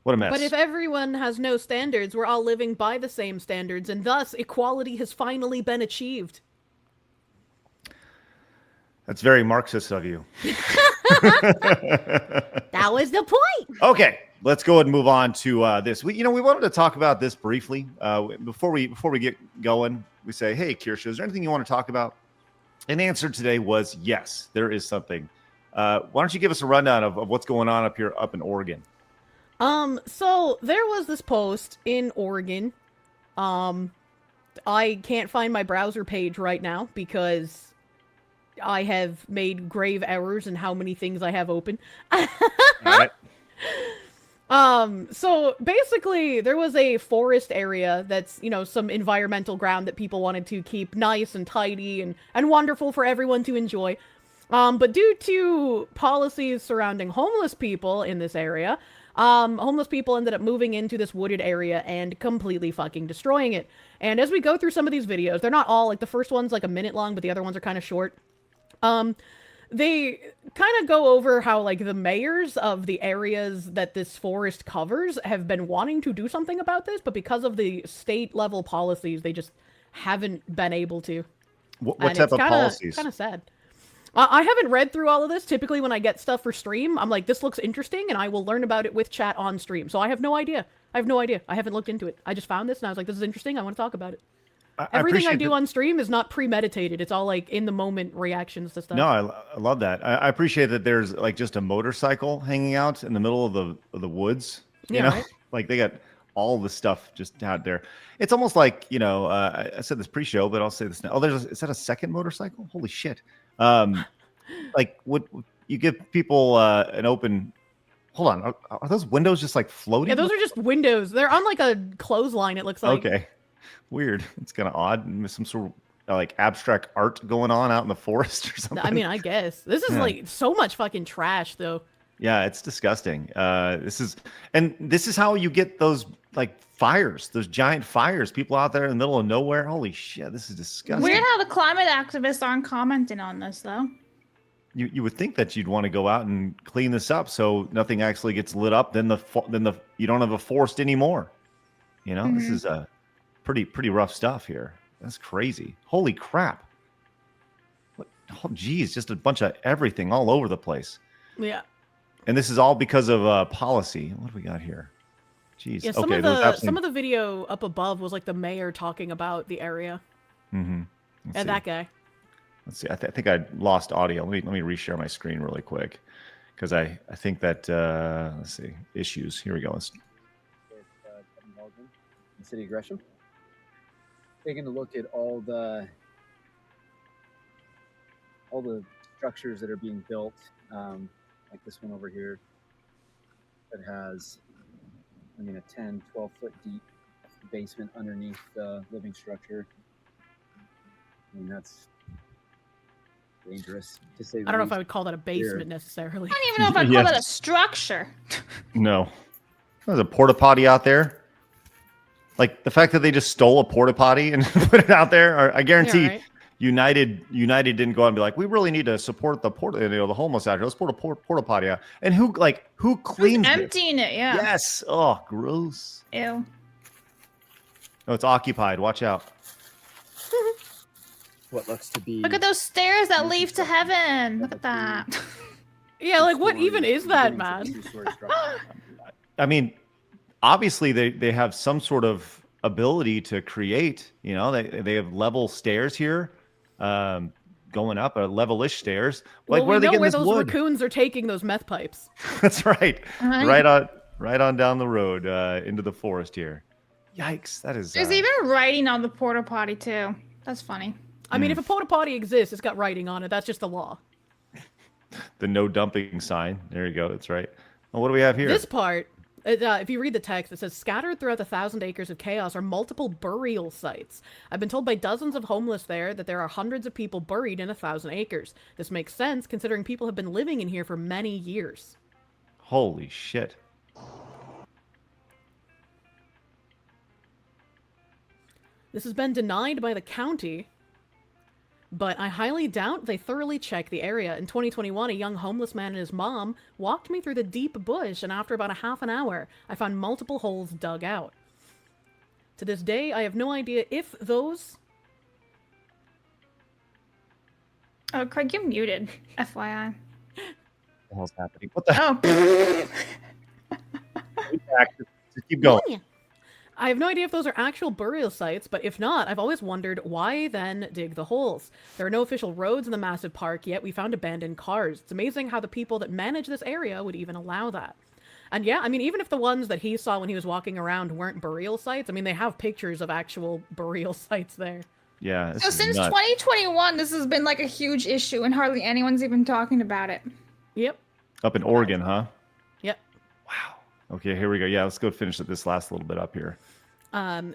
What a But mess. if everyone has no standards, we're all living by the same standards, and thus equality has finally been achieved. That's very Marxist of you. That was the point. Okay, let's go ahead and move on to this. We wanted to talk about this briefly before we get going. We say, hey, Kirsche, is there anything you want to talk about? And the answer today was yes, there is something. Why don't you give us a rundown of what's going on up in Oregon? So there was this post in Oregon. Um, I can't find my browser page right now because I have made grave errors in how many things I have open. All right. So basically there was a forest area that's, some environmental ground that people wanted to keep nice and tidy and wonderful for everyone to enjoy. But due to policies surrounding homeless people in this area, homeless people ended up moving into this wooded area and completely fucking destroying it. And as we go through some of these videos, they're not all, like, the first one's like a minute long, but the other ones are kind of short. They kind of go over how, like, the mayors of the areas that this forest covers have been wanting to do something about this, but because of the state level policies, they just haven't been able to. What And type it's of policies? kind of sad. I haven't read through all of this. Typically, when I get stuff for stream, I'm like, this looks interesting, and I will learn about it with chat on stream. So I have no idea. I have no idea. I haven't looked into it. I just found this, and I was like, this is interesting. I want to talk about it. I Everything I appreciate do that. on stream is not premeditated. It's all, like, in the moment reactions to No, stuff. I love that. I appreciate that there's like just a motorcycle hanging out in the middle of the woods. You Yeah, know, right? like they got all the stuff just out there. It's almost like I said this pre-show, but I'll say this now. Oh, is that a second motorcycle? Holy shit! Um, like what you give people an open. Hold on, are those windows just like Yeah, floating? those are just windows. They're on, like, a clothesline, it looks like. Okay, weird. It's kind of odd. Some sort of like abstract art going on out in the forest or I something. mean, I guess. This is, Yeah. like, so much fucking trash, though. Yeah, it's disgusting. This is how you get those like fires, those giant fires. People out there in the middle of nowhere. Holy shit, this is Weird disgusting. how the climate activists aren't commenting on this, though. You would think that you'd want to go out and clean this up so nothing actually gets lit up. Then you don't have a forest anymore. This is pretty rough stuff here. That's crazy. Holy crap. What? Oh, geez, just a bunch of everything all over the place. Yeah. And this is all because of policy. What do we got here? Jeez. Yeah, some Okay, of there's the absolutely. some of the video up above was like the mayor talking about the area. Mm-hmm. And that guy. Let's see. I think I lost audio. Let me reshare my screen really quick because I think that let's see, issues. Here we go. City of Gresham. Taking a look at all the structures that are being built, like this one over here that has, a 10, 12 foot deep basement underneath the living structure. That's dangerous to say the I don't know if least. I would call that a basement necessarily. I don't even know if I'd call that a structure. No, there's a porta potty out there. Like the fact that they just stole a porta potty and put it out there. I guarantee. Yeah, right? United didn't go out and be like, we really need to support the the homeless out here. Let's put a porta potty out. And who cleans it? Emptying it, yeah. Yes. Oh, gross. Ew. Oh, it's occupied. Watch out. What looks to be. Look at those stairs that lead to heaven. Look at that. Yeah, like what even is that, man? I mean, obviously they have some sort of ability to create. They have level stairs here, going up, level-ish stairs. Like, Well, where are they we know getting where this those wood? raccoons are taking those meth pipes. That's right. Right. Right on down the road into the forest here. Yikes! That is. There's even writing on the porta potty too. That's funny. I mean, if a porta potty exists, it's got writing on it. That's just the law. the no dumping sign. There you go. That's right. Well, what do we have here? This part, if you read the text, it says, scattered throughout the 1,000 acres of chaos are multiple burial sites. I've been told by dozens of homeless there that there are hundreds of people buried in 1,000 acres. This makes sense, considering people have been living in here for many years. Holy shit. This has been denied by the county, but I highly doubt they thoroughly check the area. In 2021, a young homeless man and his mom walked me through the deep bush, and after about a half an hour, I found multiple holes dug out. To this day, I have no idea if those... Oh, Craig, you're muted. FYI. What the hell's happening? What the Oh. Just keep going. I have no idea if those are actual burial sites, but if not, I've always wondered why then dig the holes. There are no official roads in the massive park, yet we found abandoned cars. It's amazing how the people that manage this area would even allow that. And yeah, I mean, even if the ones that he saw when he was walking around weren't burial sites, I mean, they have pictures of actual burial sites there. Yeah. So since 2021, this has been like a huge issue, and hardly anyone's even talking about it. Yep. Up in Oregon, huh? Yep. Wow. Okay, here we go. Yeah, let's go finish this last little bit up here.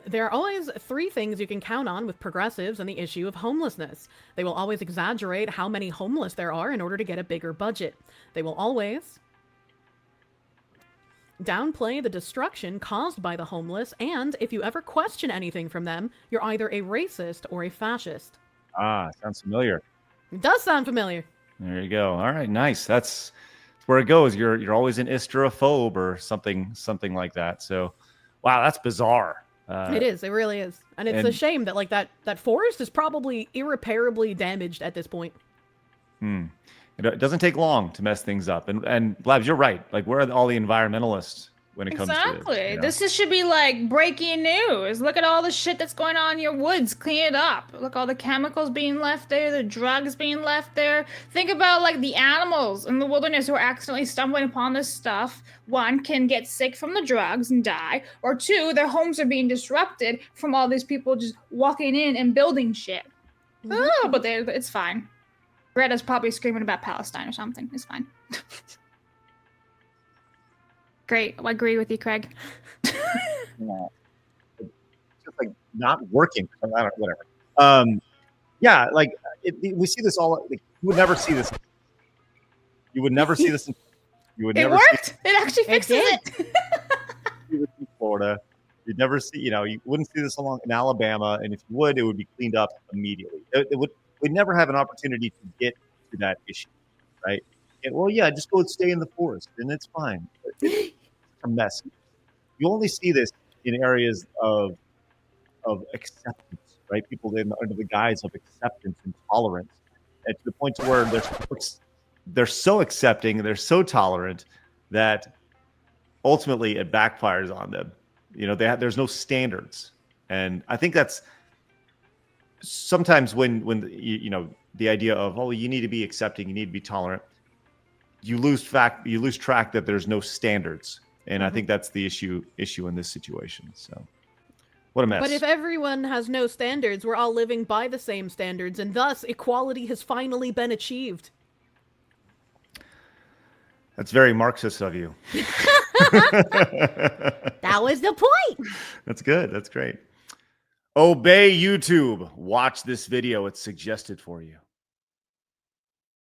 There are always three things you can count on with progressives and the issue of homelessness. They will always exaggerate how many homeless there are in order to get a bigger budget. They will always downplay the destruction caused by the homeless, and if you ever question anything from them, you're either a racist or a fascist. Ah, sounds familiar. It does sound familiar. There you go. All right, nice. That's where it goes. You're always an isterophobe or something like that. So, wow, that's bizarre. It is. It really is. And it's a shame that like that forest is probably irreparably damaged at this point. It doesn't take long to mess things up. And Blabs, you're right. Like, where are all the environmentalists when it comes Exactly. to, you know? This should be like breaking news. Look at all the shit that's going on in your woods. Clean it up. Look, all the chemicals being left there, the drugs being left there. Think about like the animals in the wilderness who are accidentally stumbling upon this stuff. One, can get sick from the drugs and die. Or two, their homes are being disrupted from all these people just walking in and building shit. Oh, but it's fine. Greta's probably screaming about Palestine or something. It's fine. Great. I agree with you, Craig. Yeah. It's just like not working. I don't know, whatever. Yeah, like we see this all. Like, you would never see this. You would never see this. You would It never worked. see It actually fixes it. in Florida. You'd never see. You wouldn't see this along in Alabama, and if you would, it would be cleaned up immediately. We'd never have an opportunity to get to that issue, right? And, well, yeah, just go and stay in the forest, and it's fine. It's a mess. You only see this in areas of acceptance, right? People under the guise of acceptance and tolerance, and to the point to where they're so accepting, they're so tolerant that ultimately it backfires on them. There's no standards, and I think that's sometimes when the idea of, oh, you need to be accepting, you need to be tolerant, you lose track that there's no standards, and I think that's the issue in this situation. So, what a mess. But if everyone has no standards, we're all living by the same standards, and thus equality has finally been achieved. That's very Marxist of you. That was the point. That's good. That's great. Obey YouTube. Watch this video. It's suggested for you.